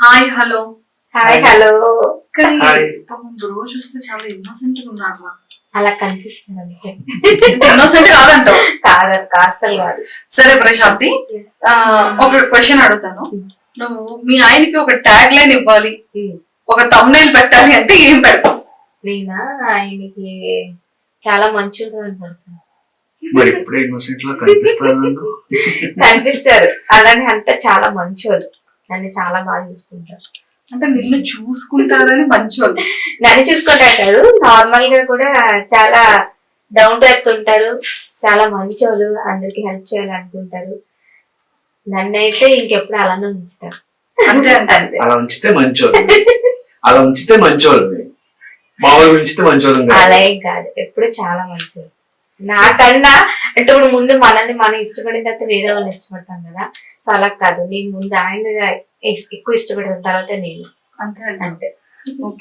Hi hello. Hi hello. కానీ hi. పాపం bro చూస్తే చాలా ఇన్నోసెంట్ గా ఉన్నాడు రా. అలా కనిపిస్తుంది అంతే. ఇన్నోసెంట్ కాదంటావు? కాదక్క, అస్సలు కాదు. సరే ప్రశాంతి, ఒక క్వశ్చన్ అడుగుతాను. నువ్వు మీ ఆయనకి ఒక ట్యాగ్ లైన్ ఇవ్వాలి, ఒక thumbnail పెట్టాలి అంటే ఏం పెడతావు? నేనా ఆయనకి చాలా మంచి అని పడుతుంది. మరి ఇప్పుడే ఇన్నోసెంట్ లా కనిపిస్తాను. కనిపిస్తారు అలానే, అంతా చాలా మంచోళ్ళు, నన్ను చాలా బాగా చూసుకుంటారు. అంటే నిన్ను చూసుకుంటారని మంచోళ్ళు. నన్ను చూసుకుంటారు కాదు, నార్మల్ గా కూడా చాలా డౌన్ టు ఎర్త్ ఉంటారు, చాలా మంచోళ్ళు, అందరికి హెల్ప్ చేయాలనుకుంటారు. నన్నైతే ఇంకెప్పుడు అలానే ఉంచుతారు. అంటే అంటే అంతే. అలా ఉంచితే మంచోళ్ళు, అలా ఉంచితే మంచోళ్ళు, మామూలుగా ఉంచితే మంచోళ్ళు కాదు. అలా ఏం కాదు, ఎప్పుడు చాలా మంచోళ్ళు. నాకన్నా అంటే ఇప్పుడు ముందు మనల్ని మనం ఇష్టపడిన తర్వాత వేరే వాళ్ళు ఇష్టపడతాం కదా, సో అలా కాదు, నేను ముందు ఆయన ఎక్కువ ఇష్టపడిన తర్వాత నేను అంతే అంతే. ఓకే.